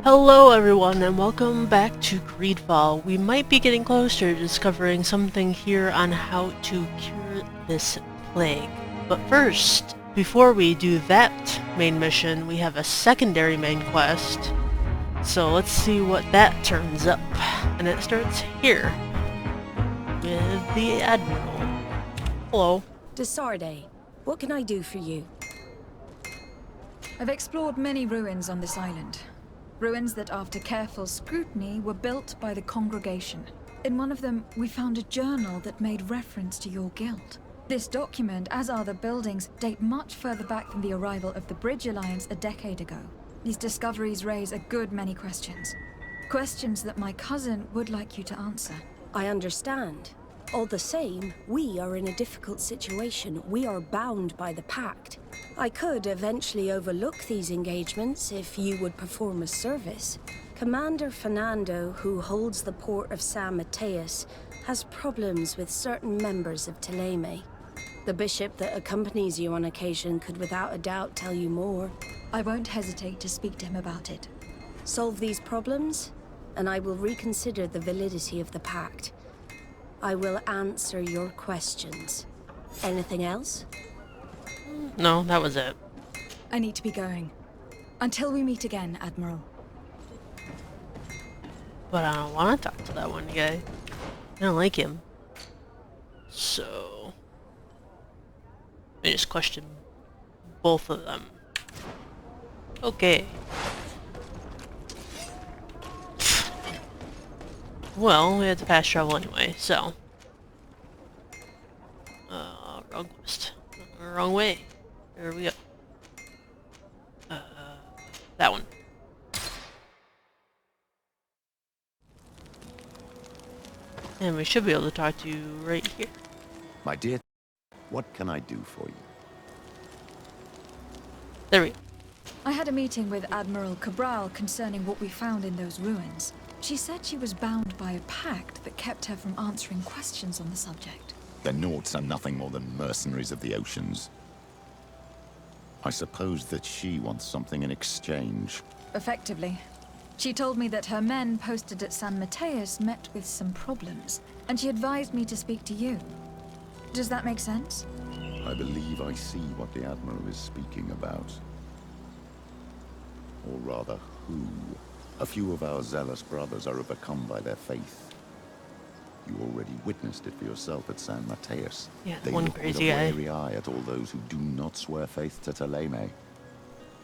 Hello everyone and welcome back to GreedFall. We might be getting closer to discovering something here on how to cure this plague. But first, before we do that main mission, we have a secondary main quest. So let's see what that turns up. And it starts here with the Admiral. Hello. Desarde, what can I do for you? I've explored many ruins on this island. Ruins that, after careful scrutiny, were built by the congregation. In one of them, we found a journal that made reference to your guild. This document, as are the buildings, date much further back than the arrival of the Bridge Alliance a decade ago. These discoveries raise a good many questions. Questions that my cousin would like you to answer. I understand. All the same, we are in a difficult situation. We are bound by the pact. I could eventually overlook these engagements if you would perform a service. Commander Fernando, who holds the port of San Mateus, has problems with certain members of Teleme. The bishop that accompanies you on occasion could without a doubt tell you more. I won't hesitate to speak to him about it. Solve these problems, and I will reconsider the validity of the pact. I will answer your questions. Anything else? No, that was it. I need to be going. Until we meet again, Admiral. But I don't want to talk to that one guy. I don't like him. So... I just question both of them. Okay. Well, we had to fast travel anyway, so... wrong quest. Wrong way. There we go. That one. And we should be able to talk to you right here. My dear, what can I do for you? There we go. I had a meeting with Admiral Cabral concerning what we found in those ruins. She said she was bound by a pact that kept her from answering questions on the subject. The Nauts are nothing more than mercenaries of the oceans. I suppose that she wants something in exchange. Effectively. She told me that her men posted at San Mateus met with some problems, and she advised me to speak to you. Does that make sense? I believe I see what the Admiral is speaking about. Or rather, who. A few of our zealous brothers are overcome by their faith. You already witnessed it for yourself at San Mateus. Yeah, They one look crazy with a guy. wary eye at all those who do not swear faith to Teleme,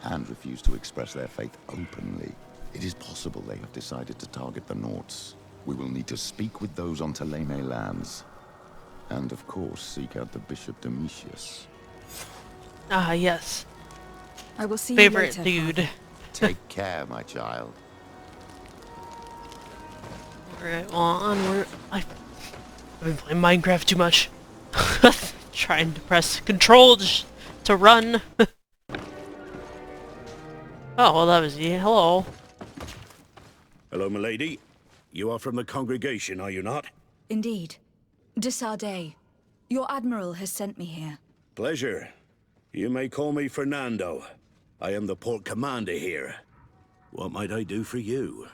and refuse to express their faith openly. It is possible they have decided to target the Nauts. We will need to speak with those on Teleme lands. And of course, seek out the Bishop Domitius. Ah, yes. I will see Favorite you later, dude. Father. Take care, my child. Alright, well, onward. I've been playing Minecraft too much. Trying to press control to run. Oh, well, that was you. Hello. Hello, milady. You are from the congregation, are you not? Indeed. Desarde, your Admiral has sent me here. Pleasure. You may call me Fernando. I am the port commander here. What might I do for you?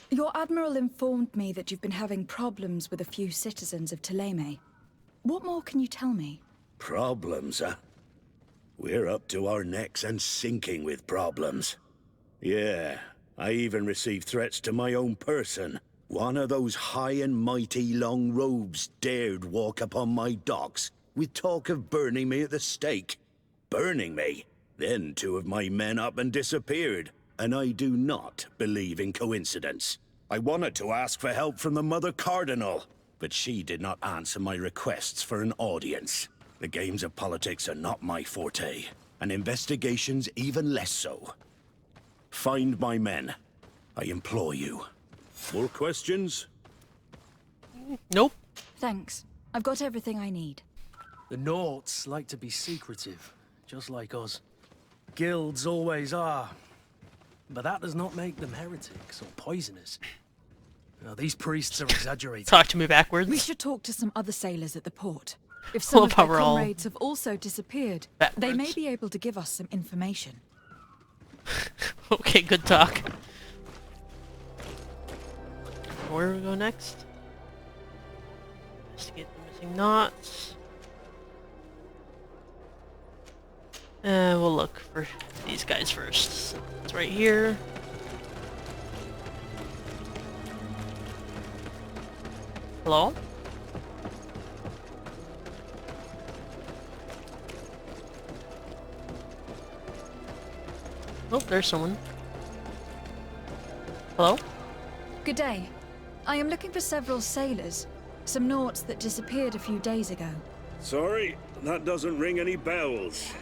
Your Admiral informed me that you've been having problems with a few citizens of Teleme. What more can you tell me? Problems, huh? We're up to our necks and sinking with problems. Yeah, I even received threats to my own person. One of those high and mighty long robes dared walk upon my docks with talk of burning me at the stake. Burning me? Then two of my men up and disappeared. And I do not believe in coincidence. I wanted to ask for help from the Mother Cardinal, but she did not answer my requests for an audience. The games of politics are not my forte, and investigations even less so. Find my men. I implore you. More questions? Nope. Thanks. I've got everything I need. The Nauts like to be secretive, just like us. Guilds always are. But that does not make them heretics or poisonous. Now, these priests are exaggerating. Talk to me backwards. We should talk to some other sailors at the port. If some Love of how their we're all comrades have also disappeared, they may backwards. be able to give us some information. Okay, good talk. Where do we go next? Investigate the missing knots. We'll look for these guys first. So it's right here. Hello? Oh, there's someone. Hello? Good day. I am looking for several sailors. Some naughts that disappeared a few days ago. Sorry, that doesn't ring any bells.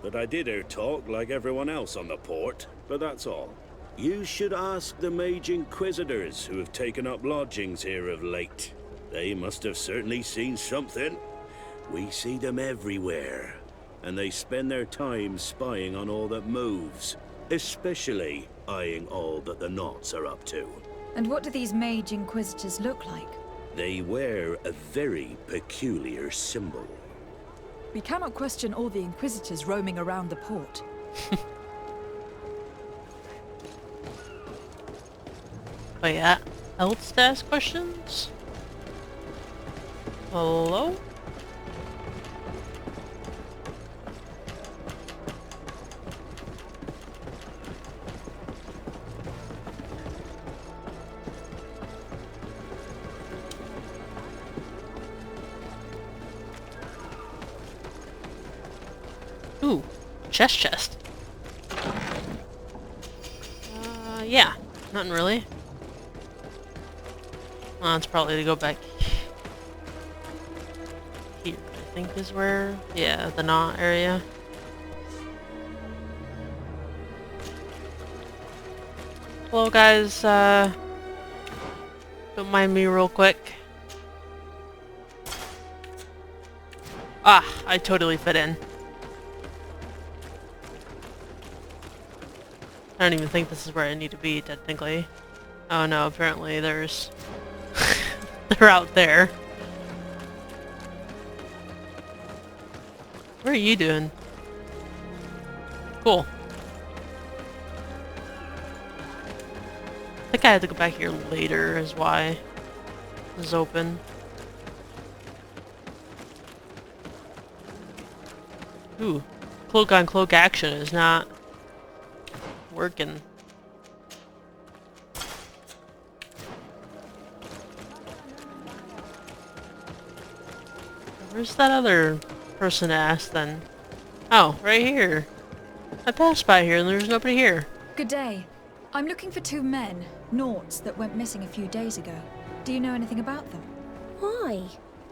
But I did hear talk like everyone else on the port, but that's all. You should ask the Mage Inquisitors who have taken up lodgings here of late. They must have certainly seen something. We see them everywhere, and they spend their time spying on all that moves, especially eyeing all that the Knots are up to. And what do these Mage Inquisitors look like? They wear a very peculiar symbol. We cannot question all the Inquisitors roaming around the port. Oh yeah, else to ask questions? Hello? Ooh, chest. Yeah, nothing really. Well, it's probably to go back here, I think is where, yeah, the knot area. Hello guys, don't mind me real quick. Ah, I totally fit in. I don't even think this is where I need to be, technically. Oh no, apparently there's... They're out there. What are you doing? Cool. I think I had to go back here later, is why this is open. Ooh, cloak on cloak action is not working. Where's that other person asked then? Oh, right here. I passed by here and there's nobody here. Good day. I'm looking for two men, naughts that went missing a few days ago. Do you know anything about them? Why?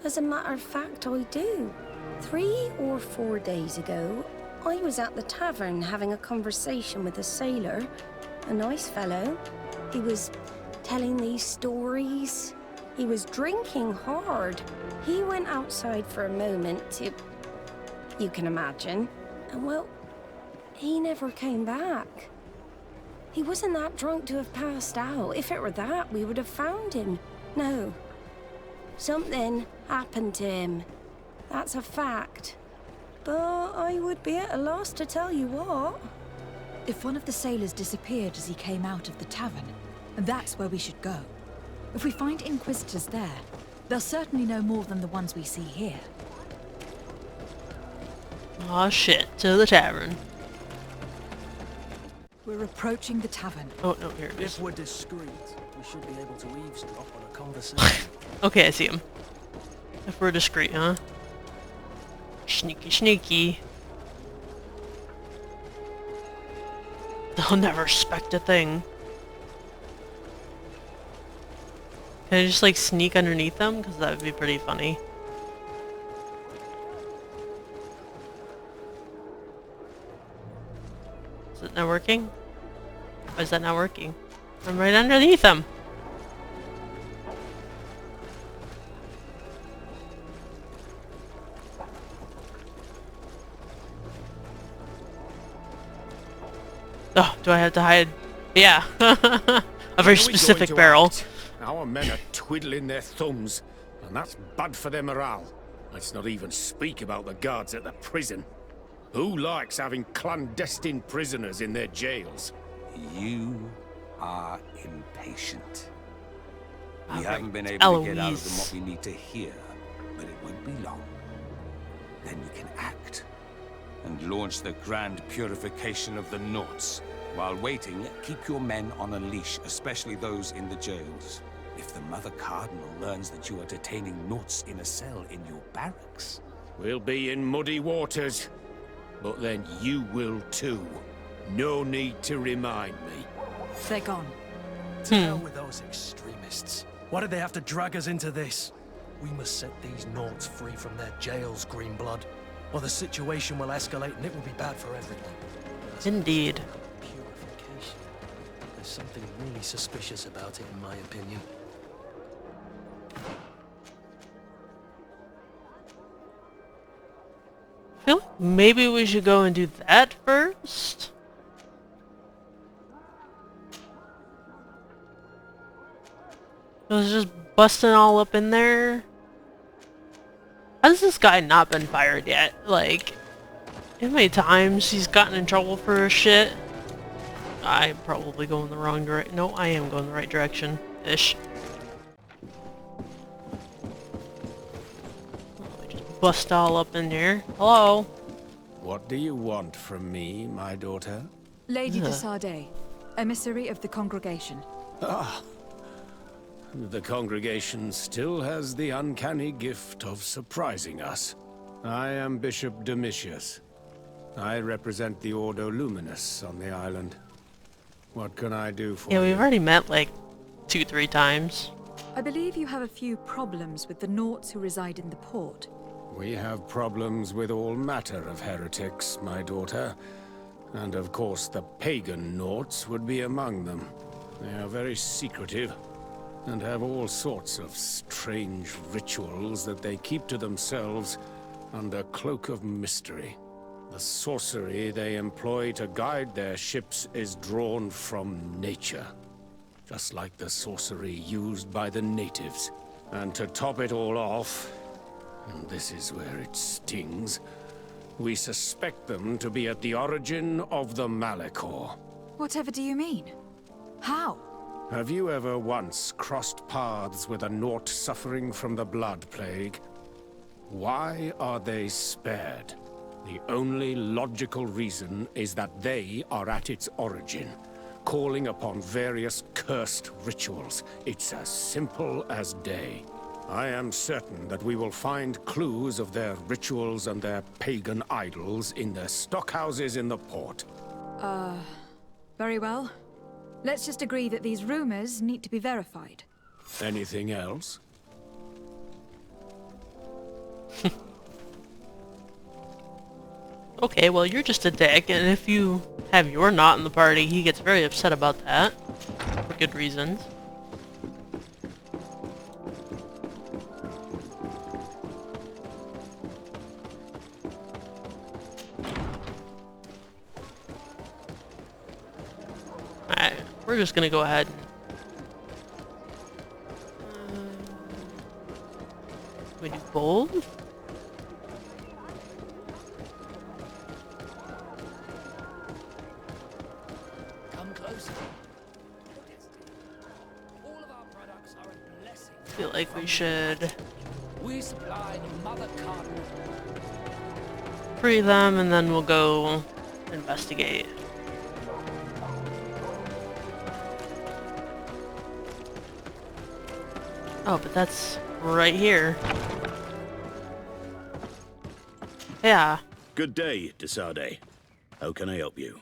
As a matter of fact, I do. 3 or 4 days ago, I was at the tavern having a conversation with a sailor. A nice fellow. He was telling these stories. He was drinking hard. He went outside for a moment to... you can imagine. And well, he never came back. He wasn't that drunk to have passed out. If it were that, we would have found him. No. Something happened to him. That's a fact. But I would be at a loss to tell you what. If one of the sailors disappeared as he came out of the tavern, that's where we should go. If we find Inquisitors there, they'll certainly know more than the ones we see here. Aw shit, to the tavern. We're approaching the tavern. Oh no, here it is. If we're discreet, we should be able to eavesdrop on a conversation. Okay, I see him. If we're discreet, huh? Sneaky, sneaky. They'll never suspect a thing. Can I just like sneak underneath them? Because that would be pretty funny. Is it not working? Why is that not working? I'm right underneath them. Oh, do I have to hide? Yeah. A very specific barrel. Our men are twiddling their thumbs, and that's bad for their morale. Let's not even speak about the guards at the prison. Who likes having clandestine prisoners in their jails? You are impatient. We All haven't right, been able to get out of Eloise. them what we need to hear, but it won't be long. Then we can act and launch the grand purification of the Nauts. While waiting, keep your men on a leash, especially those in the jails. If the Mother Cardinal learns that you are detaining Nauts in a cell in your barracks... We'll be in muddy waters. But then you will too. No need to remind me. They're gone. To hell with those extremists. Why did they have to drag us into this? We must set these Nauts free from their jails, Greenblood, or the situation will escalate and it will be bad for everyone. Indeed. Purification. There's something really suspicious about it, in my opinion. I feel like maybe we should go and do that first. It was just busting all up in there. Has this guy not been fired yet? Like, how many times he's gotten in trouble for shit? I'm probably going the wrong direction. No, I am going the right direction. Ish. Just bust all up in there. Hello? What do you want from me, my daughter? Lady de Sardet, emissary of the congregation. The congregation still has the uncanny gift of surprising us. I am Bishop Domitius. I represent the Ordo Luminous on the island. What can I do for you? Yeah, we've already met like 2-3 times. I believe you have a few problems with the Nauts who reside in the port. We have problems with all matter of heretics, my daughter. And of course the pagan Nauts would be among them. They are very secretive, and have all sorts of strange rituals that they keep to themselves under cloak of mystery. The sorcery they employ to guide their ships is drawn from nature, just like the sorcery used by the natives. And to top it all off, and this is where it stings, we suspect them to be at the origin of the Malachor. Whatever do you mean? How? Have you ever once crossed paths with a Naut suffering from the blood plague? Why are they spared? The only logical reason is that they are at its origin, calling upon various cursed rituals. It's as simple as day. I am certain that we will find clues of their rituals and their pagan idols in their stockhouses in the port. Very well. Let's just agree that these rumors need to be verified. Anything else? Okay, well you're just a dick, and if you have your Naut in the party, he gets very upset about that. For good reasons. Alright, we're just gonna go ahead and... we do gold? I feel like we should free them and then we'll go investigate. Oh, but that's right here. Yeah. Good day, de Sardet. How can I help you?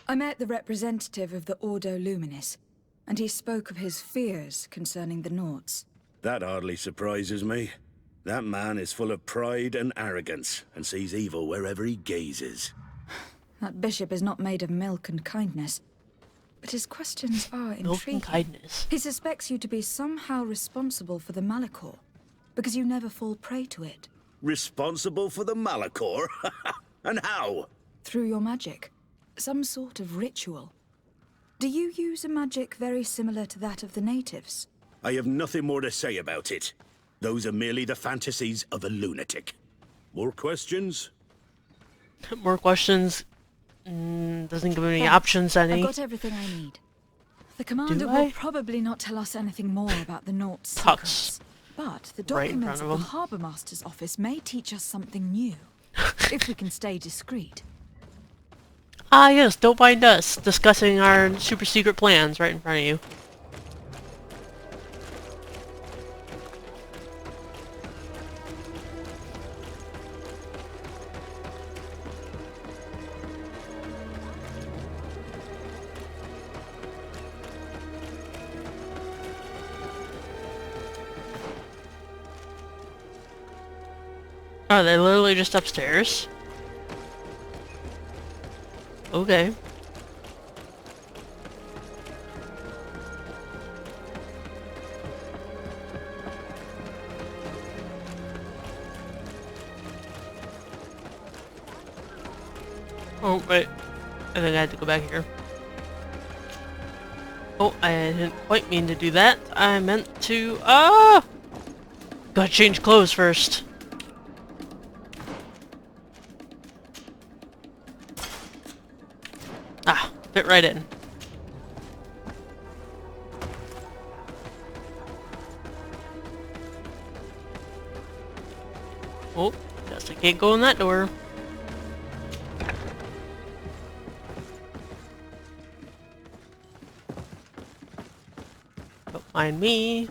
I met the representative of the Ordo Luminis, and he spoke of his fears concerning the Nauts. That hardly surprises me. That man is full of pride and arrogance, and sees evil wherever he gazes. That bishop is not made of milk and kindness, but his questions are intriguing. Milk and kindness. He suspects you to be somehow responsible for the Malachor, because you never fall prey to it. Responsible for the Malachor? And how? Through your magic. Some sort of ritual. Do you use a magic very similar to that of the natives? I have nothing more to say about it. Those are merely the fantasies of a lunatic. More questions? More questions. Doesn't give me any options any. I've got everything I need. The commander will probably not tell us anything more about the Naught's secrets. But the documents of the Harbour Master's office may teach us something new. If we can stay discreet. Ah yes, don't mind us discussing our super secret plans right in front of you. Are they literally just upstairs? Okay. Oh, wait. I think I had to go back here. Oh, I didn't quite mean to do that. I meant to... Ah! Gotta change clothes first. Ah, fit right in. Oh, guess I can't go in that door. Don't mind me.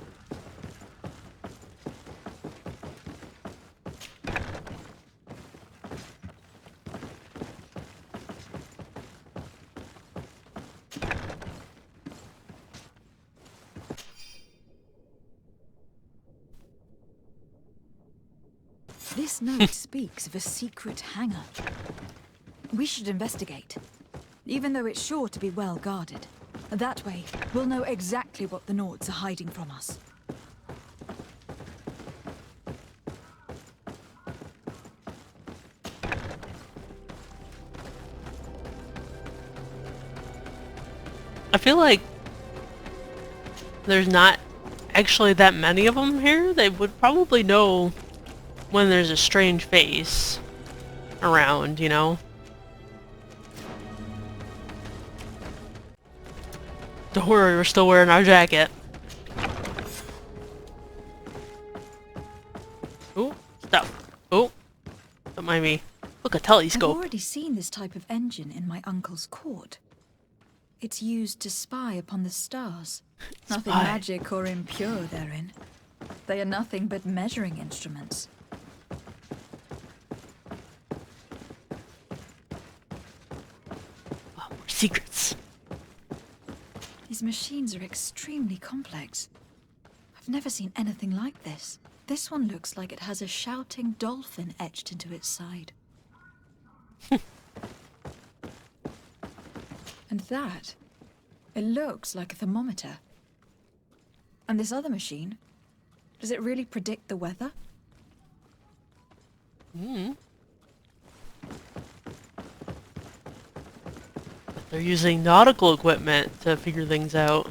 This note speaks of a secret hangar. We should investigate, even though it's sure to be well guarded. That way, we'll know exactly what the Naughts are hiding from us. I feel like there's not actually that many of them here. They would probably know when there's a strange face around, you know? Don't worry, we're still wearing our jacket. Ooh, stop. Oh, don't mind me. Look, a telescope. I've already seen this type of engine in my uncle's court. It's used to spy upon the stars. Nothing magic or impure therein. They are nothing but measuring instruments. Oh, more secrets. These machines are extremely complex. I've never seen anything like this. This one looks like it has a shouting dolphin etched into its side. And that, it looks like a thermometer. And this other machine, does it really predict the weather? They're using nautical equipment to figure things out.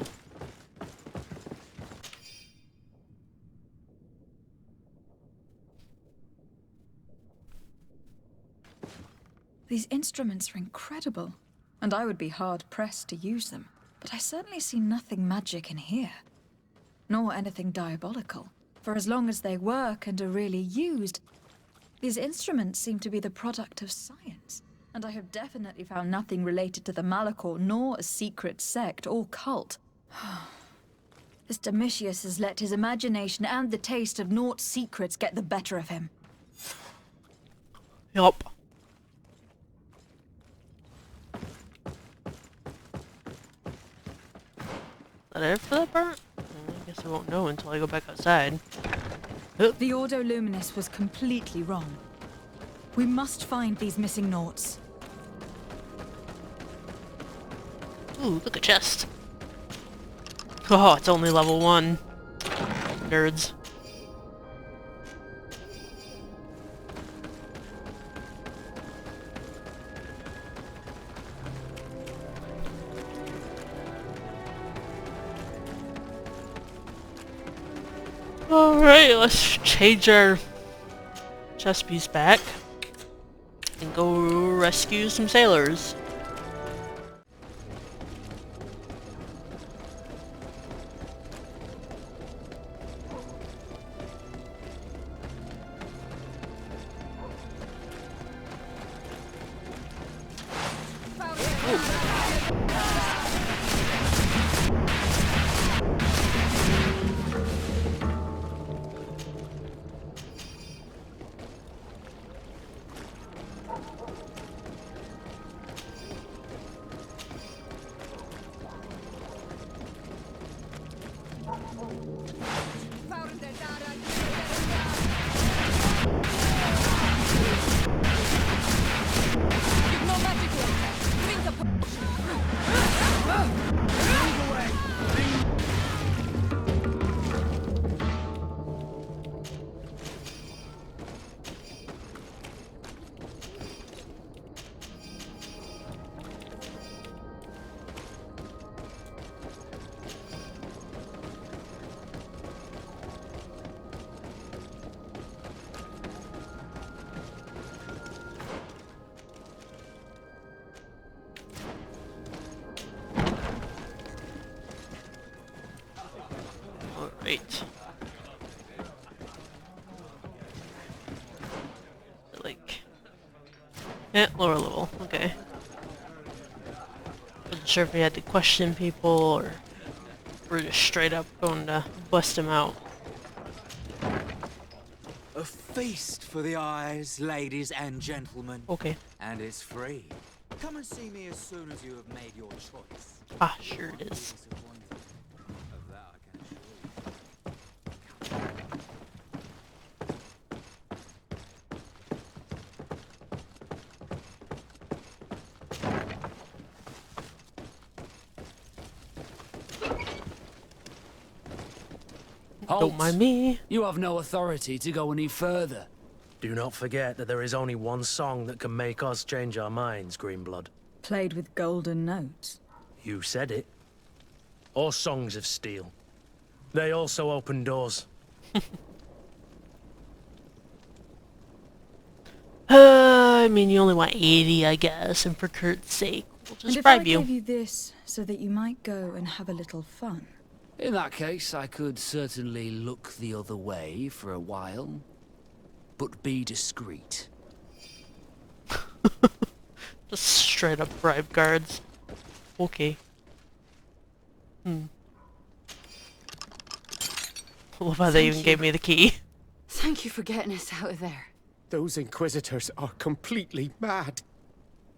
These instruments are incredible, and I would be hard-pressed to use them. But I certainly see nothing magic in here, nor anything diabolical. For as long as they work and are really used, these instruments seem to be the product of science. And I have definitely found nothing related to the Malachor, nor a secret sect or cult. This Domitius has let his imagination and the taste of Naught's secrets get the better of him. Yup. Is that it for that part? I guess I won't know until I go back outside. The Ordo Luminis was completely wrong. We must find these missing Naughts. Ooh, look, a chest. Oh, it's only level 1. Nerds. Alright, let's change our chest piece back and go rescue some sailors. Alright. Like... yeah, lower level. Okay. Wasn't sure if we had to question people or we're just straight up going to bust them out. A feast for the eyes, ladies and gentlemen. Okay. And it's free. Come and see me as soon as you have made your choice. Ah, sure it is. Of that I can assure you. Don't mind me. You have no authority to go any further. Do not forget that there is only one song that can make us change our minds, Greenblood. Played with golden notes. You said it. Or songs of steel. They also open doors. I mean, you only want 80, I guess, and for Kurt's sake, we'll And just if I bribe you. gave you this so that you might go and have a little fun? In that case, I could certainly look the other way for a while. But be discreet. Just straight up bribe guards. Okay. I love how they even gave me the key. Thank you for getting us out of there. Those Inquisitors are completely mad.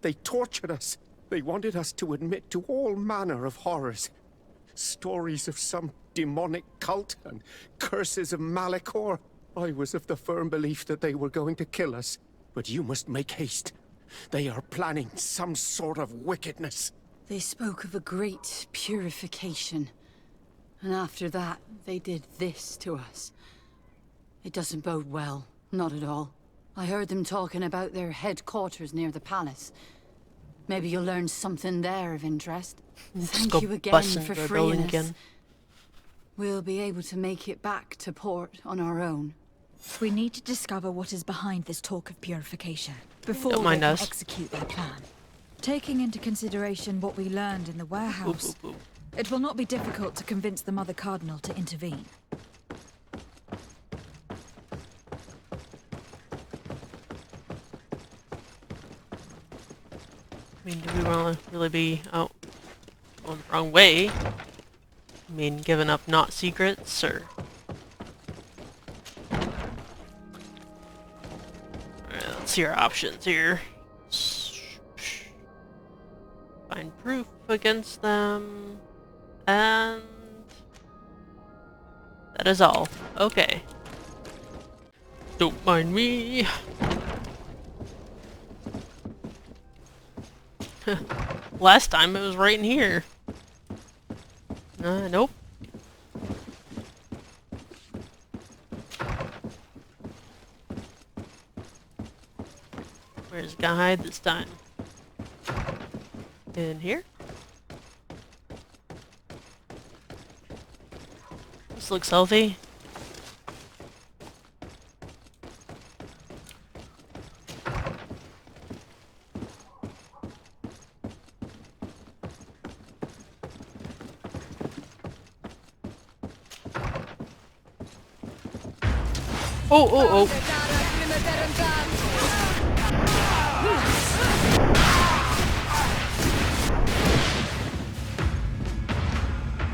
They tortured us. They wanted us to admit to all manner of horrors. Stories of some demonic cult and curses of Malachor. I was of the firm belief that they were going to kill us. But you must make haste. They are planning some sort of wickedness. They spoke of a great purification. And after that, they did this to us. It doesn't bode well. Not at all. I heard them talking about their headquarters near the palace. Maybe you'll learn something there of interest. Thank you again for freeing us. We'll be able to make it back to port on our own. We need to discover what is behind this talk of purification before Don't we mind can us. execute their plan. Taking into consideration what we learned in the warehouse, it will not be difficult to convince the Mother Cardinal to intervene. I mean, do we want to really be out going the wrong way? I mean, giving up not secrets, or... Alright, let's see our options here. Find proof against them, and... that is all. Okay. Don't mind me. Last time it was right in here. Nope. Where's it gonna hide this time? In here? This looks healthy. Oh, oh, oh.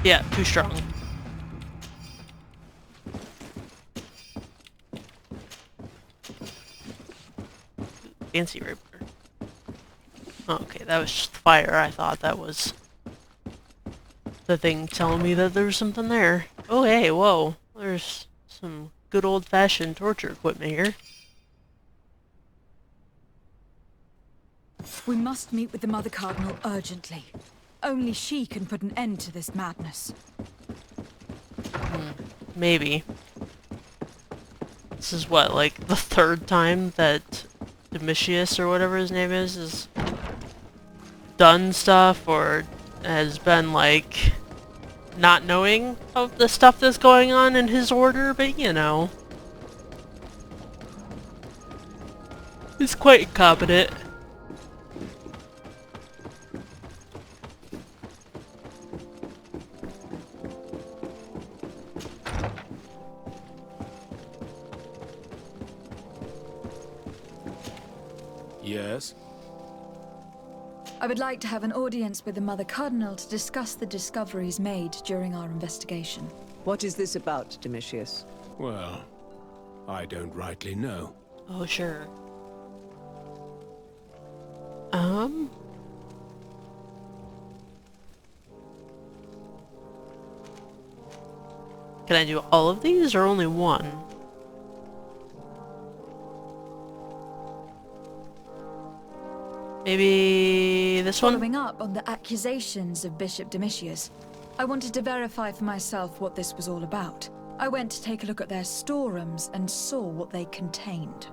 Yeah, too strong. Fancy Ripper. Okay, that was just fire. I thought that was the thing telling me that there was something there. Oh, hey, whoa. There's some good old-fashioned torture equipment here. We must meet with the Mother Cardinal urgently. Only she can put an end to this madness. Maybe. This is what, like, the third time that Domitius, or whatever his name is, has done stuff, or has been, like, not knowing of the stuff that's going on in his order, but you know. He's quite incompetent. Yes? I would like to have an audience with the Mother Cardinal to discuss the discoveries made during our investigation. What is this about, Domitius? Well, I don't rightly know. Oh, sure. Can I do all of these, or only one? Maybe this one? Following up on the accusations of Bishop Domitius, I wanted to verify for myself what this was all about. I went to take a look at their storerooms and saw what they contained.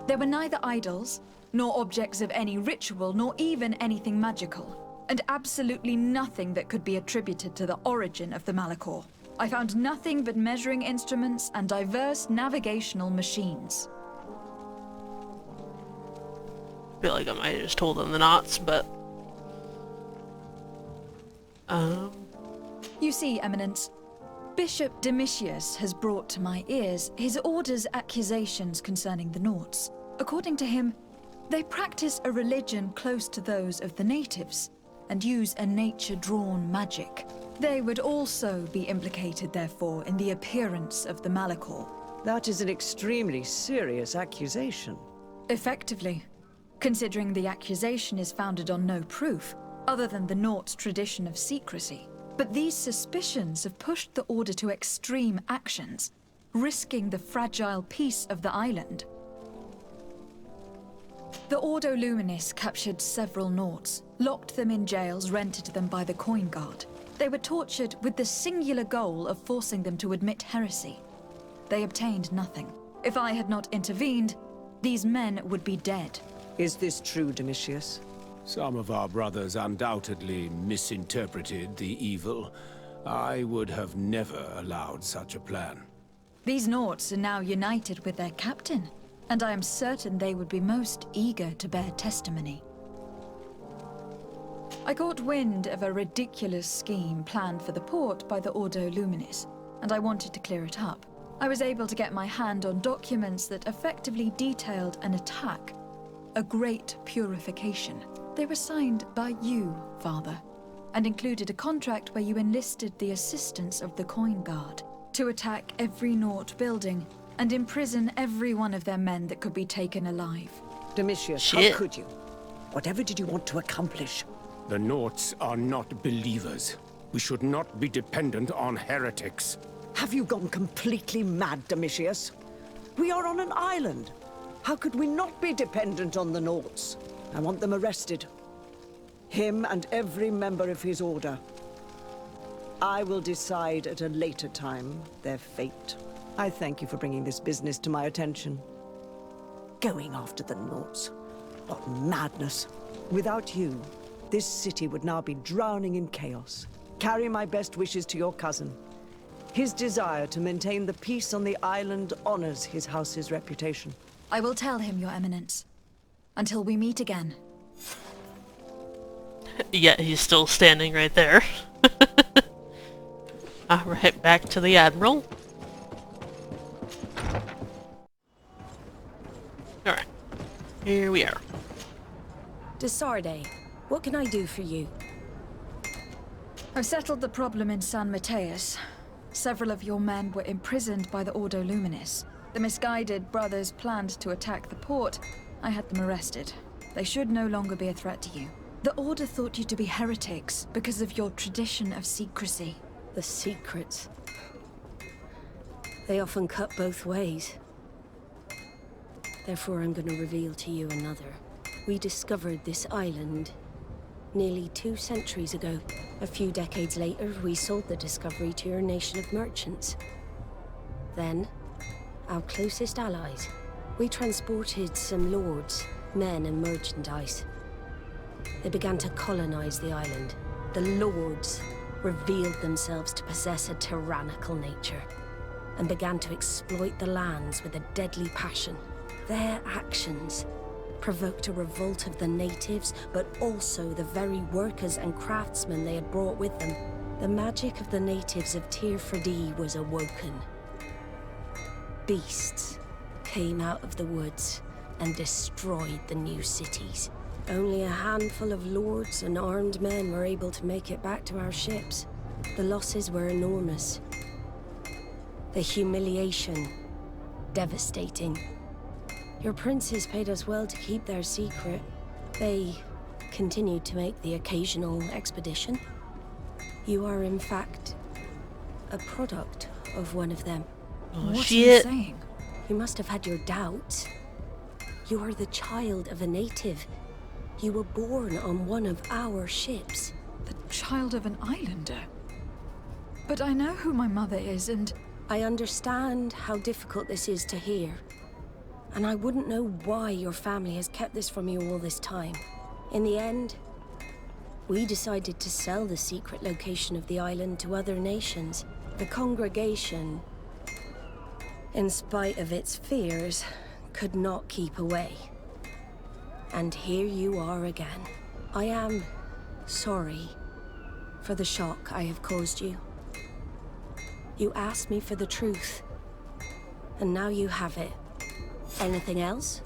There were neither idols, nor objects of any ritual, nor even anything magical, and absolutely nothing that could be attributed to the origin of the Malachor. I found nothing but measuring instruments and diverse navigational machines. I feel like I might have just told them the knots, but... You see, Eminence, Bishop Domitius has brought to my ears his order's accusations concerning the Nauts. According to him, they practice a religion close to those of the natives, and use a nature-drawn magic. They would also be implicated, therefore, in the appearance of the Malachor. That is an extremely serious accusation. Effectively, considering the accusation is founded on no proof, other than the Nauts' tradition of secrecy. But these suspicions have pushed the Order to extreme actions, risking the fragile peace of the island. The Ordo Luminis captured several Nauts, locked them in jails rented to them by the Coin Guard. They were tortured with the singular goal of forcing them to admit heresy. They obtained nothing. If I had not intervened, these men would be dead. Is this true, Domitius? Some of our brothers undoubtedly misinterpreted the evil. I would have never allowed such a plan. These Nauts are now united with their captain, and I am certain they would be most eager to bear testimony. I caught wind of a ridiculous scheme planned for the port by the Ordo Luminis, and I wanted to clear it up. I was able to get my hand on documents that effectively detailed an attack, a great purification. They were signed by you, Father, and included a contract where you enlisted the assistance of the Coin Guard to attack every Naut building and imprison every one of their men that could be taken alive. Domitius, how could you? Whatever did you want to accomplish? The Nauts are not believers. We should not be dependent on heretics. Have you gone completely mad, Domitius? We are on an island. How could we not be dependent on the Nauts? I want them arrested. Him and every member of his order. I will decide at a later time their fate. I thank you for bringing this business to my attention. Going after the Nauts. What madness. Without you, this city would now be drowning in chaos. Carry my best wishes to your cousin. His desire to maintain the peace on the island honors his house's reputation. I will tell him, Your Eminence. Until we meet again. Yet he's still standing right there. Alright, back to the Admiral. here we are. Desarde, what can I do for you? I've settled the problem in San Mateus. Several of your men were imprisoned by the Ordo Luminis. The misguided brothers planned to attack the port. I had them arrested. They should no longer be a threat to you. The Order thought you to be heretics because of your tradition of secrecy. The secrets. They often cut both ways. Therefore, I'm going to reveal to you another. We discovered this island nearly 2 centuries ago. A few decades later, we sold the discovery to your nation of merchants. Then, our closest allies. We transported some lords, men and merchandise. They began to colonize the island. The lords revealed themselves to possess a tyrannical nature and began to exploit the lands with a deadly passion. Their actions provoked a revolt of the natives, but also the very workers and craftsmen they had brought with them. The magic of the natives of Tir Freddy was awoken. Beasts came out of the woods and destroyed the new cities. Only a handful of lords and armed men were able to make it back to our ships. The losses were enormous. The humiliation, devastating. Your princes paid us well to keep their secret. They continued to make the occasional expedition. You are, in fact, a product of one of them. Oh, What shit. are you saying? You must have had your doubts. You are the child of a native. You were born on one of our ships. The child of an islander? But I know who my mother is, and... I understand how difficult this is to hear. And I wouldn't know why your family has kept this from you all this time. In the end, we decided to sell the secret location of the island to other nations. The congregation, in spite of its fears, could not keep away. And here you are again. I am sorry for the shock I have caused you. You asked me for the truth, and now you have it. Anything else?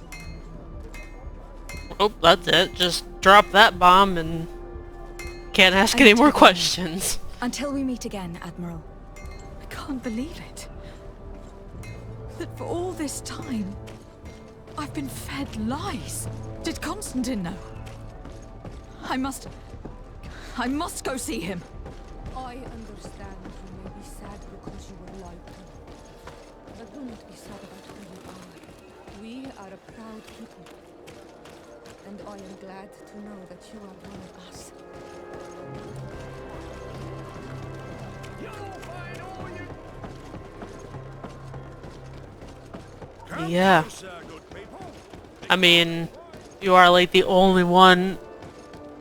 Oh, that's it. Just drop that bomb and can't ask any more questions. Until we meet again, Admiral. I can't believe it. That for all this time, I've been fed lies. Did Constantine know? I must go see him. I understand you may be sad because you were lied to. But do not be sad about who you are. We are a proud people. And I am glad to know that you are one of us. Yeah. I mean, you are like the only one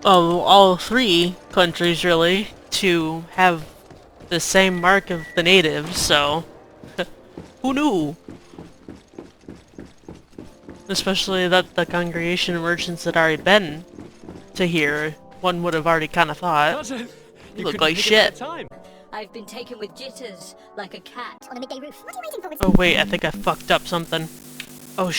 of all 3 countries, really, to have the same mark of the natives, so... who knew? Especially that the congregation of merchants had already been to here. One would have already kind of thought. You look like shit. I've been taken with jitters, like a cat on a midday roof. What are you waiting for? Oh wait, I think I fucked up something. Oh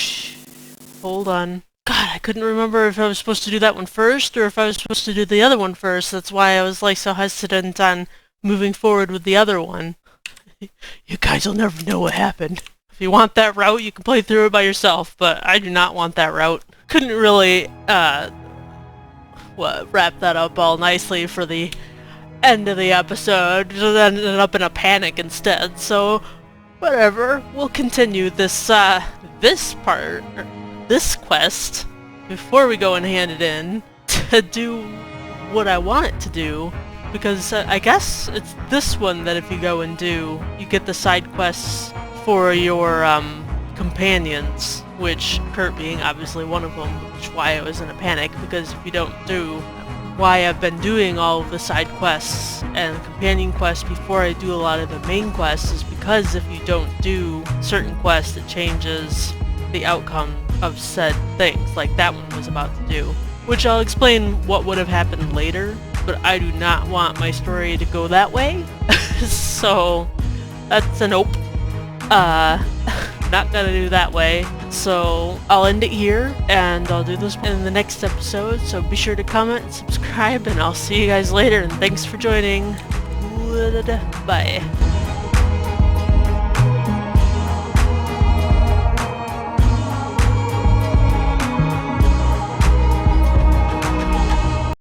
hold on. God, I couldn't remember if I was supposed to do that one first or if I was supposed to do the other one first. That's why I was like so hesitant on moving forward with the other one. You guys will never know what happened. If you want that route, you can play through it by yourself, but I do not want that route. Couldn't really, wrap that up all nicely for the end of the episode. Just ended up in a panic instead, so whatever. We'll continue this, this quest before we go and hand it in to do what I want it to do, because I guess it's this one that if you go and do, you get the side quests for your companions, which Kurt being obviously one of them, which is why I was in a panic, because if you don't do why I've been doing all of the side quests and companion quests before I do a lot of the main quests is because if you don't do certain quests, it changes the outcome of said things, like that one was about to do. Which I'll explain what would have happened later, but I do not want my story to go that way. So, that's a nope. Not gonna do that way. So I'll end it here, and I'll do this in the next episode, so be sure to comment, subscribe, and I'll see you guys later, and thanks for joining. Bye.